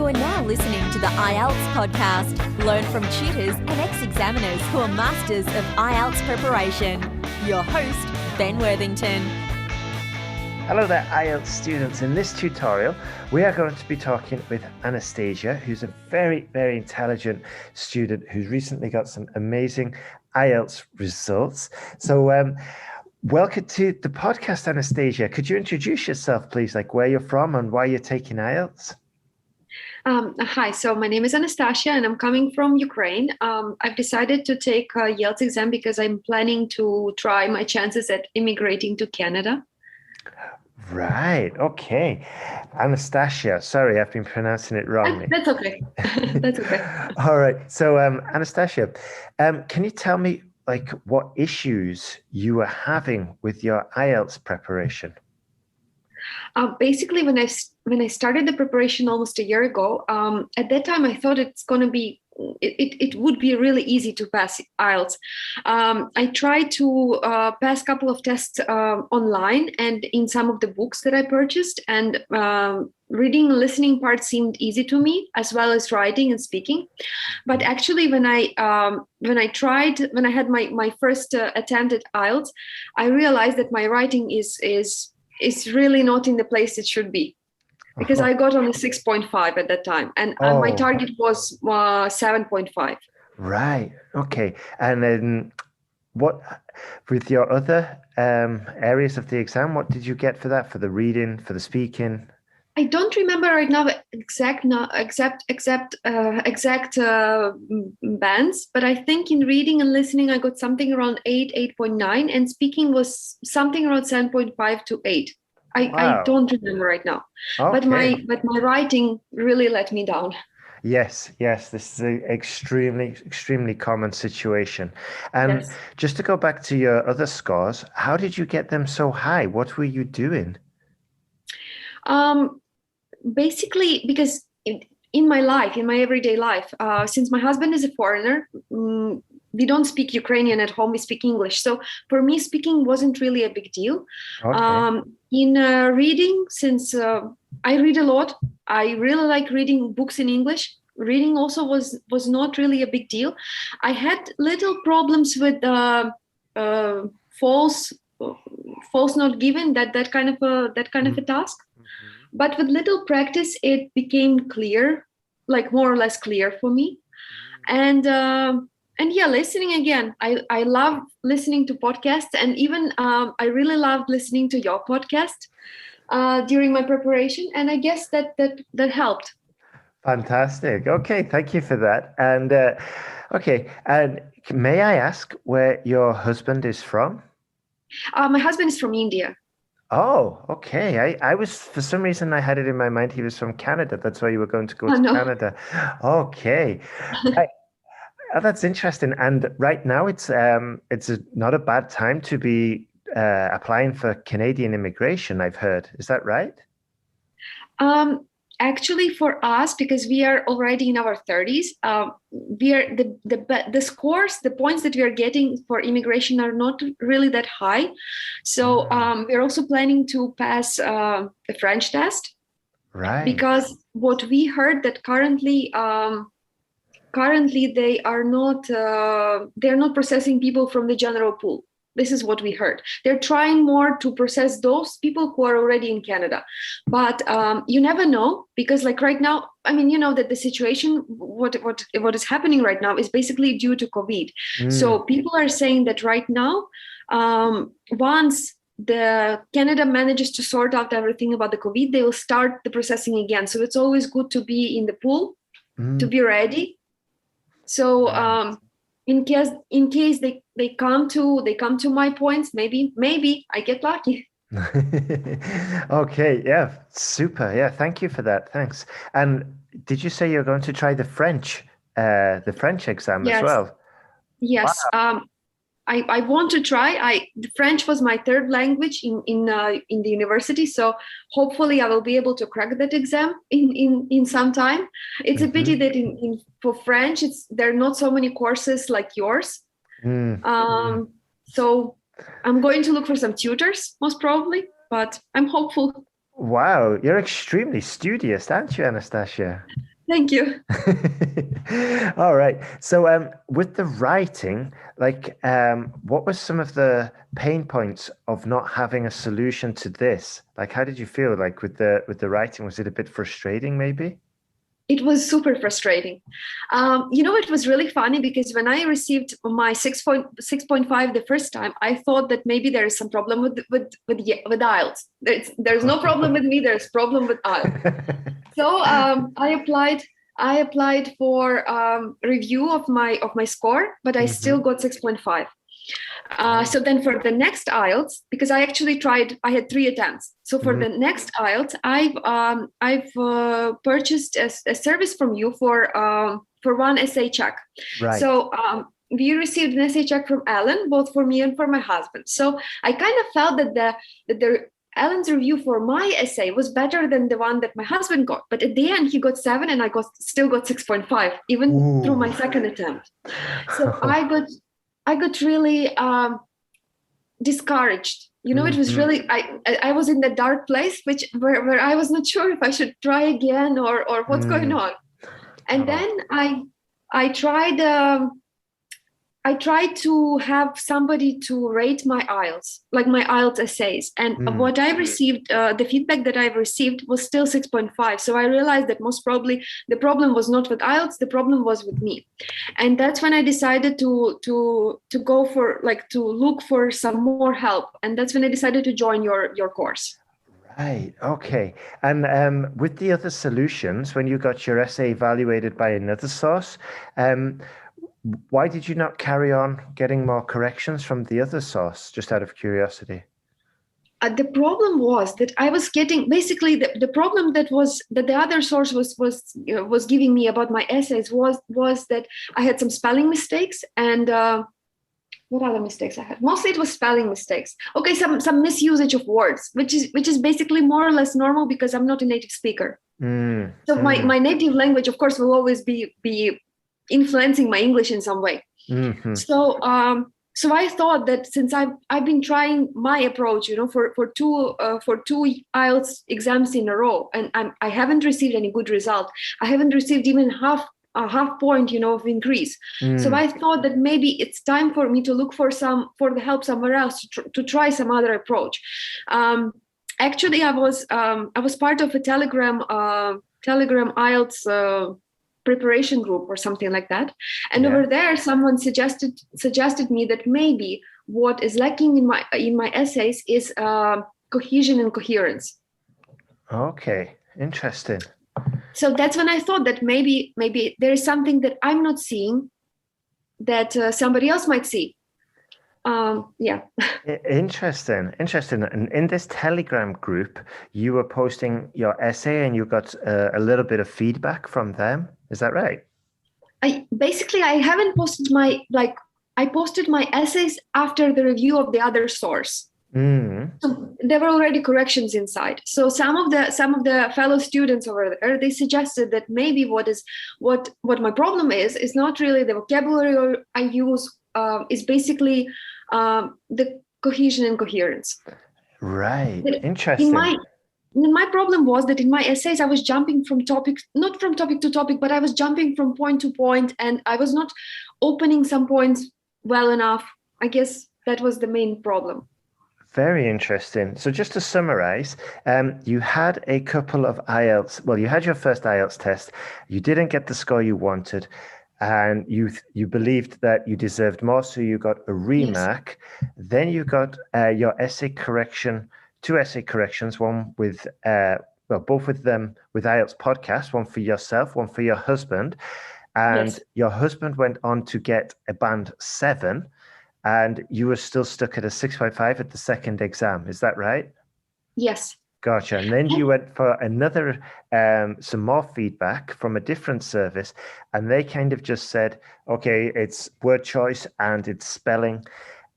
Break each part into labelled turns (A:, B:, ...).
A: You are now listening to the IELTS podcast. Learn from tutors and ex-examiners who are masters of IELTS preparation. Your host, Ben Worthington.
B: Hello there, IELTS students. In this tutorial, we are going to be talking with Anastasia, who's a very, very intelligent student who's recently got some amazing IELTS results. So welcome to the podcast, Anastasia. Could you introduce yourself, please, like where you're from and why you're taking IELTS?
C: Hi, so my name is Anastasia and I'm coming from Ukraine. I've decided to take a IELTS exam because I'm planning to try my chances at immigrating to Canada.
B: Right. Okay. Anastasia. Sorry, I've been pronouncing it wrongly.
C: That's okay. That's okay.
B: All right. So, Anastasia, can you tell me like what issues you were having with your IELTS preparation?
C: Basically, when I started the preparation almost a year ago, at that time I thought it's going to be it would be really easy to pass IELTS. I tried to pass a couple of tests online and in some of the books that I purchased, and reading and listening part seemed easy to me, as well as writing and speaking. But actually, when I had my first attempt at IELTS, I realized that my writing is really not in the place it should be. Because I got on a 6.5 at that time, and my target was 7.5.
B: Right. Okay. And then what, with your other areas of the exam, what did you get for that? For the reading, for the speaking?
C: I don't remember right now exact bands, but I think in reading and listening, I got something around 8.9, and speaking was something around 7.5 to 8. I don't remember right now,
B: okay.
C: but my writing really let me down.
B: Yes, this is an extremely common situation. And
C: Yes.
B: just to go back to your other scores, how did you get them so high? What were you doing?
C: Basically, because in my everyday life, since my husband is a foreigner, we don't speak Ukrainian at home, we speak English. So for me, speaking wasn't really a big deal.
B: Okay.
C: In reading, since I read a lot, I really like reading books in English. Reading also was not really a big deal. I had little problems with false not given, that kind of a task. But with little practice, it became clear, like more or less clear for me. And yeah, listening again. I love listening to podcasts, and even I really loved listening to your podcast during my preparation. And I guess that helped.
B: Fantastic. Okay, thank you for that. And okay, and may I ask where your husband is from?
C: My husband is from India.
B: Oh, okay. I was, for some reason, I had it in my mind he was from Canada. That's why you were going to go to
C: no.
B: Canada. Okay. That's interesting. And right now, it's not a bad time to be applying for Canadian immigration, I've heard. Is that right?
C: Actually, for us, because we are already in our 30s, we are the scores, the points that we are getting for immigration are not really that high. So we're also planning to pass the French test.
B: Right.
C: Because what we heard that currently they are not processing people from the general pool. This is what we heard. They're trying more to process those people who are already in Canada. But you never know, because like right now, I mean, you know that the situation, what is happening right now is basically due to COVID. So people are saying that right now, once the Canada manages to sort out everything about the COVID, they will start the processing again. So it's always good to be in the pool, to be ready. So in case they come to my points, maybe I get lucky.
B: Okay, yeah, super. Yeah, thank you for that. Thanks. And did you say you're going to try the French exam as well?
C: Yes.
B: Wow.
C: I want to try. The French was my third language in the university, so hopefully I will be able to crack that exam in some time. It's a pity that for French there are not so many courses like yours. So I'm going to look for some tutors, most probably, but I'm hopeful.
B: Wow, you're extremely studious, aren't you, Anastasia?
C: Thank you.
B: All right. So, with the writing, like, what were some of the pain points of not having a solution to this? Like, how did you feel like with the writing? Was it a bit frustrating, maybe?
C: It was super frustrating. It was really funny because when I received my 6.5 the first time, I thought that maybe there is some problem with IELTS. There's no problem with me. There's problem with IELTS. So I applied for review of my score, but I still got 6.5. So then for the next IELTS, because I actually tried, I had 3 attempts. So for the next IELTS, I've purchased a service from you for one essay check.
B: Right.
C: So we received an essay check from Alan, both for me and for my husband. So I kind of felt that the Alan's review for my essay was better than the one that my husband got. But at the end, he got 7 and I still got 6.5, even through my second attempt. So I got really discouraged. It was really, I was in the dark place, where I was not sure if I should try again or what's going on. And then I tried to have somebody to rate my IELTS, like my IELTS essays. And what I received, the feedback that I've received was still 6.5. So I realized that most probably the problem was not with IELTS, the problem was with me. And that's when I decided to go for, to look for some more help. And that's when I decided to join your course.
B: Right. Okay. And with the other solutions, when you got your essay evaluated by another source, why did you not carry on getting more corrections from the other source, just out of curiosity?
C: The problem was that I was getting, basically the problem that the other source was giving me about my essays was that I had some spelling mistakes and what other mistakes I had? Mostly it was spelling mistakes. Okay, some misusage of words, which is basically more or less normal because I'm not a native speaker. So my native language, of course, will always be influencing my English in some way. So I thought that since I've been trying my approach, for two IELTS exams in a row, and I haven't received any good result. I haven't received even a half point, of increase. So I thought that maybe it's time for me to look for the help somewhere else, to try some other approach. Actually, I was part of a Telegram IELTS preparation group or something like that, and over there someone suggested me that maybe what is lacking in my essays is cohesion and coherence.
B: Okay, interesting.
C: So that's when I thought that maybe there is something that I'm not seeing that somebody else might see.
B: Interesting. And in this Telegram group, you were posting your essay and you got a little bit of feedback from them. Is that right?
C: I haven't posted I posted my essays after the review of the other source. So there were already corrections inside. So some of the fellow students over there, they suggested that maybe what my problem is not really the vocabulary I use, is basically the cohesion and coherence.
B: Right. Interesting.
C: My problem was that in my essays, I was jumping not from topic to topic, but I was jumping from point to point, and I was not opening some points well enough. I guess that was the main problem.
B: Very interesting. So just to summarize, you had a couple of IELTS. Well, you had your first IELTS test. You didn't get the score you wanted, and you believed that you deserved more, so you got a remark. Yes. Then you got your essay correction, 2 essay corrections, one with both with them with IELTS podcast, one for yourself, one for your husband, and yes. Your husband went on to get a band 7. And you were still stuck at a 6.5 at the second exam. Is that right?
C: Yes.
B: Gotcha. And then you went for another, some more feedback from a different service. And they kind of just said, okay, it's word choice and it's spelling.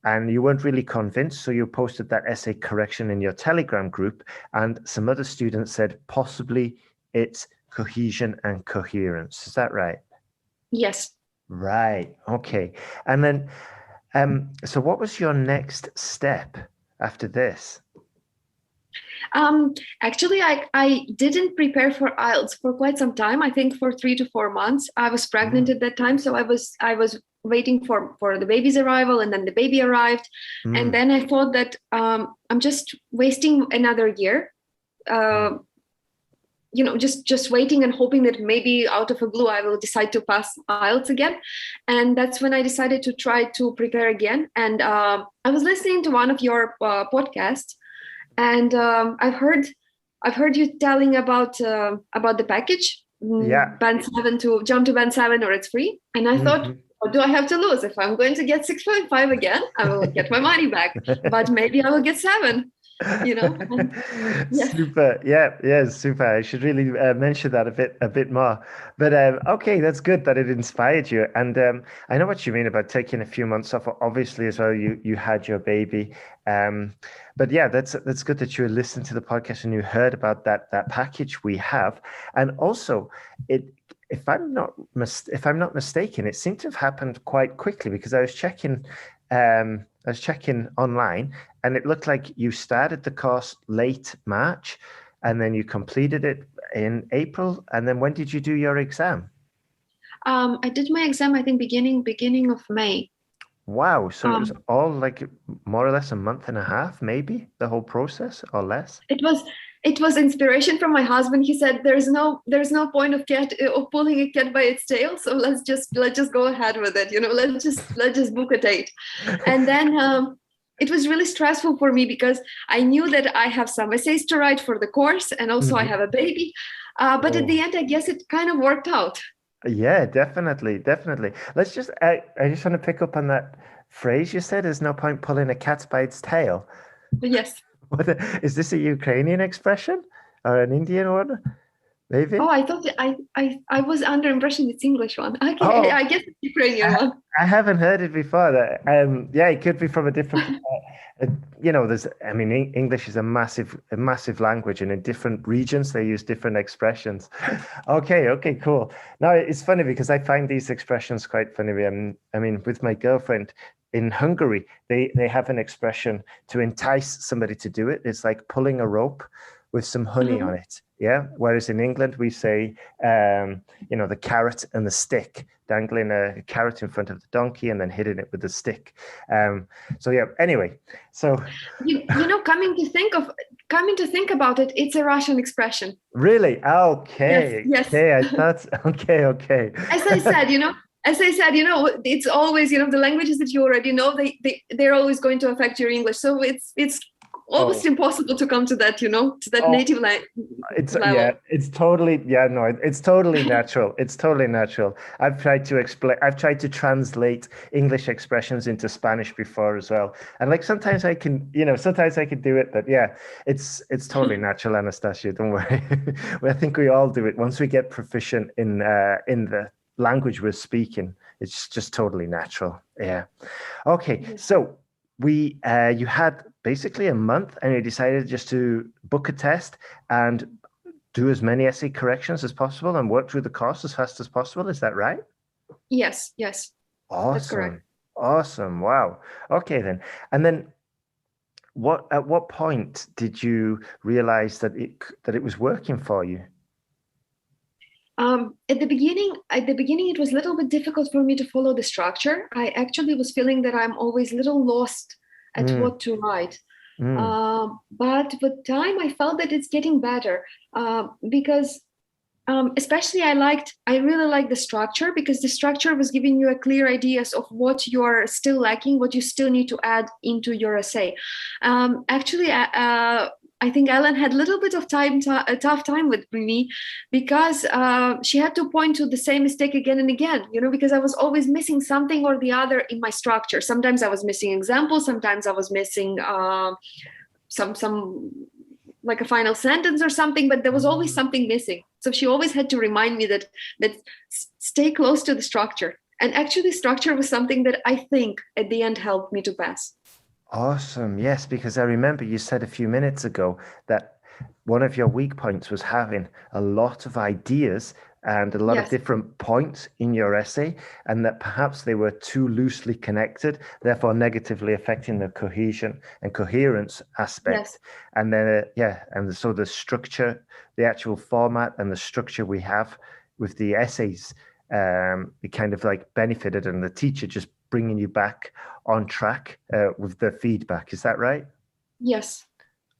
B: And you weren't really convinced. So you posted that essay correction in your Telegram group. And some other students said, possibly it's cohesion and coherence. Is that right?
C: Yes.
B: Right. Okay. And then, so what was your next step after this?
C: Actually, I didn't prepare for IELTS for quite some time. I think for 3 to 4 months. I was pregnant at that time, so I was waiting for the baby's arrival, and then the baby arrived, and then I thought that I'm just wasting another year. Just waiting and hoping that maybe out of a blue I will decide to pass IELTS again. And that's when I decided to try to prepare again. And I was listening to one of your podcasts, and I've heard you telling about the package, band 7 to jump to band 7, or it's free. And I thought, what do I have to lose? If I'm going to get 6.5 again, I will get my money back, but maybe I will get 7.
B: Yes. Super. Super. I should really mention that a bit more. But okay, that's good that it inspired you. And I know what you mean about taking a few months off. Obviously, as well, you had your baby. But yeah, that's good that you listened to the podcast and you heard about that package we have. And also, if I'm not mistaken, it seemed to have happened quite quickly, because I was checking online, and it looked like you started the course late March, and then you completed it in April. And then when did you do your exam?
C: I did my exam, I think, beginning of May.
B: Wow. So it was all like more or less a month and a half, maybe, the whole process, or less? It was inspiration from my husband. He said, there's no point of pulling a cat by its tail, so let's just go ahead with it. Let's just book a date. And then it was really stressful for me, because I knew that I have some essays to write for the course, and also I have a baby. But at the end, I guess it kind of worked out. Yeah, definitely. Let's just, I just want to pick up on that phrase you said, there's no point pulling a cat by its tail.
C: Yes.
B: Is this a Ukrainian expression or an Indian one? Maybe.
C: Oh, I thought I was under impression it's English one. Okay, I guess it's Ukrainian one.
B: I haven't heard it before. It could be from a different. English is a massive language, and in different regions they use different expressions. Okay, cool. Now it's funny because I find these expressions quite funny. With my girlfriend in Hungary, they have an expression to entice somebody to do it. It's like pulling a rope with some honey on it. Yeah. Whereas in England, we say, the carrot and the stick, dangling a carrot in front of the donkey and then hitting it with the stick. Anyway, so.
C: Coming to think about it, it's a Russian expression.
B: Really? Okay.
C: Yes.
B: Okay. I thought, okay.
C: As I said, it's always, the languages that you already know, they're always going to affect your English. So it's almost impossible to come to that, native level.
B: It's totally natural. It's totally natural. I've tried to translate English expressions into Spanish before as well. And sometimes I can do it, but yeah, it's totally natural, Anastasia. Don't worry. I think we all do it. Once we get proficient in the language we're speaking, it's just totally natural. Yeah. Okay. So you had basically a month, and you decided just to book a test and do as many essay corrections as possible and work through the course as fast as possible. Is that right?
C: Yes.
B: Awesome.
C: That's correct.
B: Awesome. Wow. Okay then. And then at what point did you realize that it was working for you?
C: At the beginning, it was a little bit difficult for me to follow the structure. I actually was feeling that I'm always a little lost at what to write. But with time, I felt that it's getting better, because especially I really liked the structure, because the structure was giving you a clear ideas of what you're still lacking, what you still need to add into your essay. I think Ellen had a little bit of a tough time with me, because she had to point to the same mistake again and again, because I was always missing something or the other in my structure. Sometimes I was missing examples, sometimes I was missing some like a final sentence or something, but there was always something missing. So she always had to remind me that stay close to the structure. And actually, structure was something that I think at the end helped me to pass.
B: Awesome. Yes, because I remember you said a few minutes ago that one of your weak points was having a lot of ideas and a lot of
C: Yes.
B: different points in your essay, and that perhaps they were too loosely connected, therefore negatively affecting the cohesion and coherence aspect.
C: Yes.
B: And then, and so the structure, the actual format and the structure we have with the essays, it kind of like benefited, and the teacher just bringing you back on track with the feedback. Is that right?
C: Yes.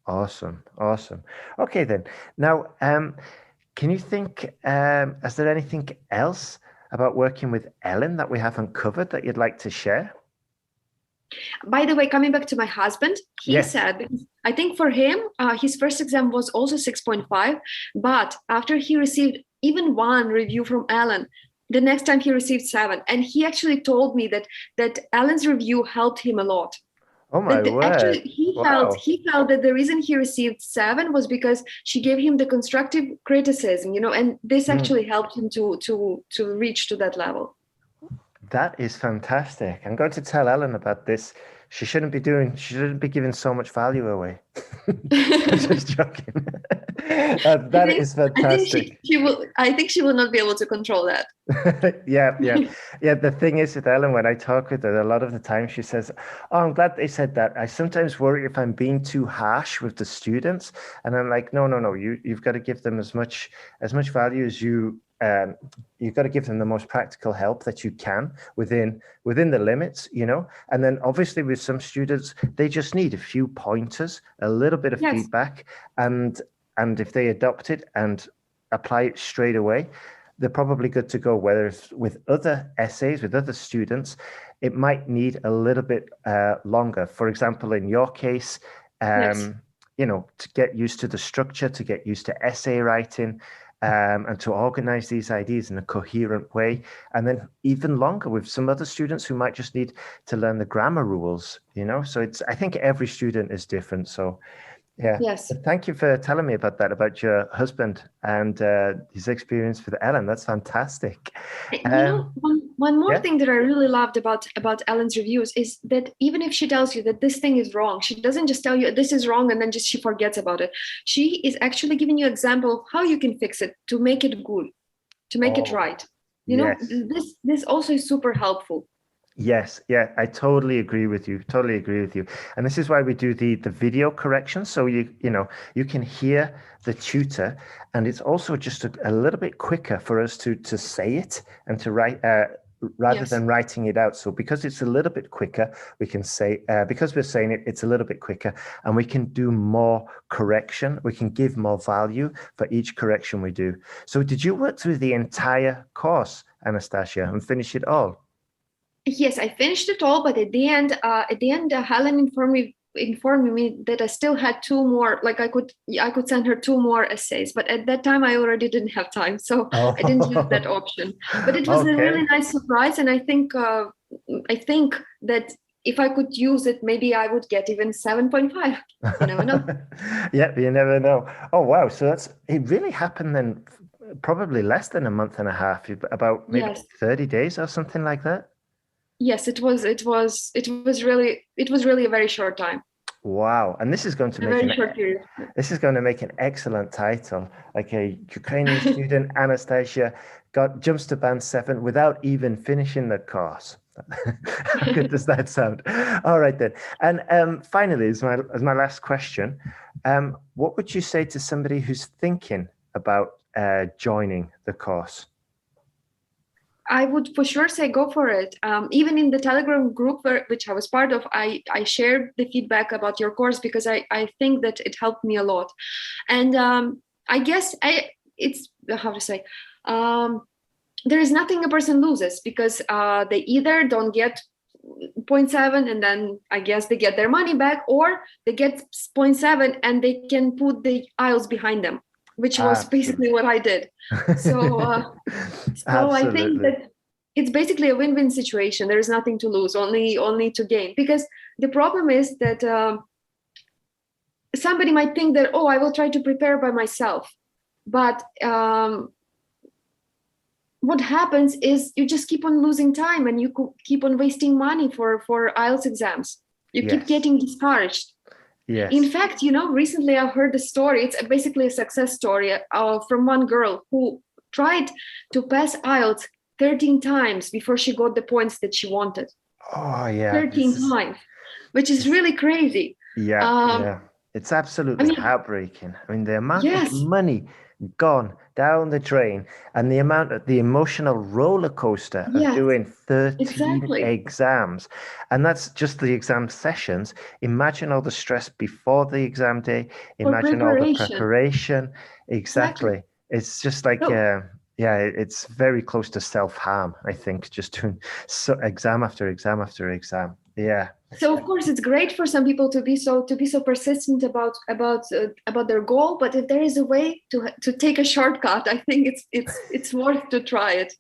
B: Awesome. Okay, then. Now, can you think, is there anything else about working with Ellen that we haven't covered that you'd like to share?
C: By the way, coming back to my husband, he
B: Yes.
C: said, I think for him, his first exam was also 6.5, but after he received even one review from Ellen, the next time he received 7. And he actually told me that Ellen's review helped him a lot.
B: Oh my word.
C: Actually,
B: Wow.
C: he felt that the reason he received 7 was because she gave him the constructive criticism, and this actually helped him to reach to that level.
B: That is fantastic. I'm going to tell Ellen about this. She shouldn't be giving so much value away. I'm just joking. That is fantastic.
C: I think she will not be able to control that.
B: Yeah. The thing is with Ellen, when I talk with her, a lot of the time she says, "Oh, I'm glad they said that. I sometimes worry if I'm being too harsh with the students." And I'm like, no. You've got to give them as much value as you've got to give them the most practical help that you can within the limits, and then obviously with some students, they just need a few pointers, a little bit of feedback, and if they adopt it and apply it straight away, they're probably good to go. Whether it's with other essays, with other students, it might need a little bit longer. For example, in your case, to get used to the structure, to get used to essay writing, and to organize these ideas in a coherent way. And then even longer with some other students who might just need to learn the grammar rules, So I think every student is different. So yeah.
C: Yes.
B: But thank you for telling me about that, about your husband and his experience with Ellen. That's fantastic.
C: One more thing that I really loved about Ellen's reviews is that even if she tells you that this thing is wrong, she doesn't just tell you this is wrong and then just she forgets about it. She is actually giving you an example of how you can fix it to make it good, to make it right. This also is super helpful.
B: Yes, yeah, I totally agree with you. And this is why we do the video correction. So you can hear the tutor, and it's also just a little bit quicker for us to say it and to write rather than writing it out. So because it's a little bit quicker, we can say, because we're saying it, it's a little bit quicker, and we can do more correction. We can give more value for each correction we do. So did you work through the entire course, Anastasia, and finish it all?
C: Yes, I finished it all, but at the end, Helen informed me that I still had 2 more. Like I could send her 2 more essays, but at that time I already didn't have time, so I didn't use that option. But it was a really nice surprise, and I think that if I could use it, maybe I would get even 7.5. You never know.
B: Yep, you never know. Oh wow! So it really happened then, probably less than a month and a half, about maybe 30 days or something like that.
C: Yes, it was really a very short time.
B: Wow. And this is going to make an excellent title. Like a Ukrainian student, Anastasia, jumps to band 7 without even finishing the course. How good does that sound? All right then. And finally, as my last question, what would you say to somebody who's thinking about joining the course?
C: I would for sure say go for it. Even in the Telegram group which I was part of, I shared the feedback about your course because I think that it helped me a lot. And I guess it's how to say, there is nothing a person loses because they either don't get 0.7 and then I guess they get their money back, or they get 0.7 and they can put the IELTS behind them, which was basically what I did. So I think that it's basically a win-win situation. There is nothing to lose, only to gain. Because the problem is that somebody might think that, oh, I will try to prepare by myself. But what happens is you just keep on losing time and you keep on wasting money for IELTS exams. You keep getting discouraged.
B: Yes.
C: In fact, recently I heard a story. It's basically a success story from one girl who tried to pass IELTS 13 times before she got the points that she wanted.
B: Oh yeah,
C: 13 times, which is really crazy.
B: yeah. It's absolutely heartbreaking. I mean, the amount of money gone down the drain and the emotional roller coaster of doing 13 exams. And that's just the exam sessions. Imagine all the stress before the exam day. Imagine all the preparation. Exactly. It's just like, it's very close to self-harm, I think, just doing exam after exam after exam. Yeah.
C: So of course it's great for some people to be so persistent about their goal, but if there is a way to take a shortcut, I think it's worth to try it.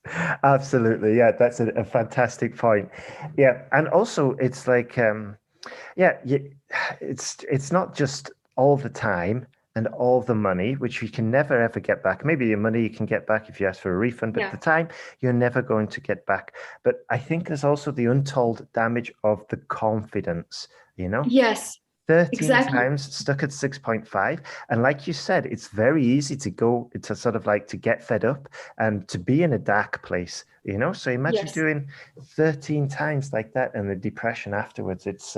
B: Absolutely, yeah, that's a fantastic point. Yeah, and also it's like, it's not just all the time and all the money, which you can never ever get back. Maybe your money you can get back if you ask for a refund, but the time you're never going to get back. But I think there's also the untold damage of the confidence,
C: Yes.
B: 13 times stuck at 6.5. And like you said, it's very easy to sort of like to get fed up and to be in a dark place, So imagine doing 13 times like that and the depression afterwards. It's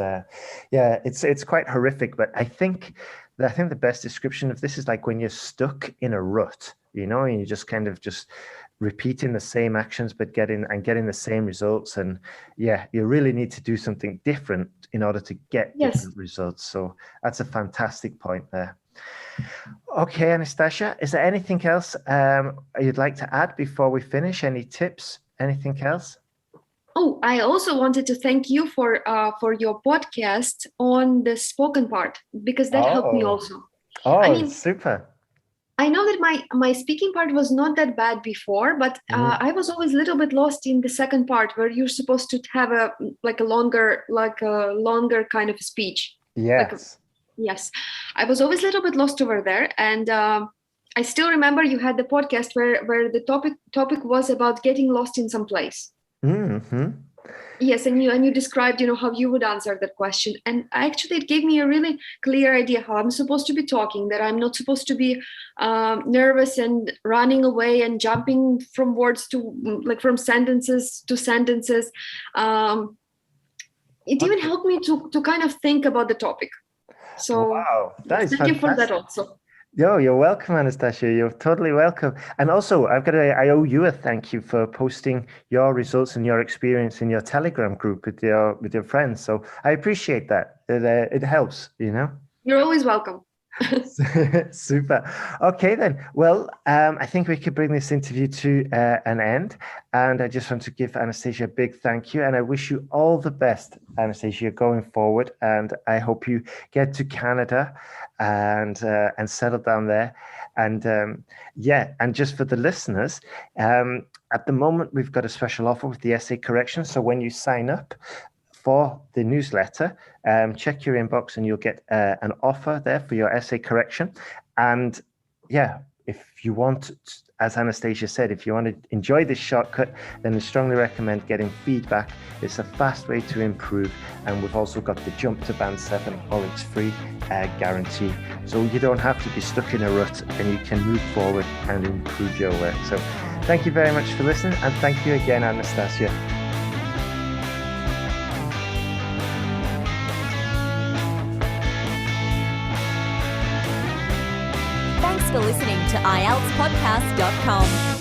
B: quite horrific. But I think the best description of this is like when you're stuck in a rut, and you're just kind of just repeating the same actions, but getting the same results. And you really need to do something different in order to get different results. So that's a fantastic point there. Okay, Anastasia, is there anything else you'd like to add before we finish? Any tips? Anything else?
C: Oh, I also wanted to thank you for your podcast on the spoken part, because that helped me also.
B: Super.
C: I know that my speaking part was not that bad before, but I was always a little bit lost in the second part where you're supposed to have a longer kind of speech.
B: Yes.
C: Yes. I was always a little bit lost over there. And I still remember you had the podcast where the topic was about getting lost in some place.
B: Mm-hmm.
C: Yes, and you described, how you would answer that question. And actually, it gave me a really clear idea how I'm supposed to be talking, that I'm not supposed to be nervous and running away and jumping from words to, from sentences to sentences. It even helped me to kind of think about the topic. So
B: wow, that is
C: thank
B: fantastic.
C: you for that also.
B: Yo, you're welcome, Anastasia. You're totally welcome. And also, I owe you a thank you for posting your results and your experience in your Telegram group with your friends. So I appreciate that. It helps,
C: You're always welcome.
B: Super. Okay, then. Well, I think we could bring this interview to an end. And I just want to give Anastasia a big thank you. And I wish you all the best, Anastasia, going forward. And I hope you get to Canada and settle down there. And and just for the listeners, at the moment, we've got a special offer with the essay correction. So when you sign up for the newsletter, check your inbox and you'll get an offer there for your essay correction. And if you want, as Anastasia said, if you want to enjoy this shortcut, then I strongly recommend getting feedback. It's a fast way to improve. And we've also got the Jump to Band 7 or it's free guarantee. So you don't have to be stuck in a rut and you can move forward and improve your work. So thank you very much for listening. And thank you again, Anastasia.
A: Thanks for listening to IELTSPodcast.com.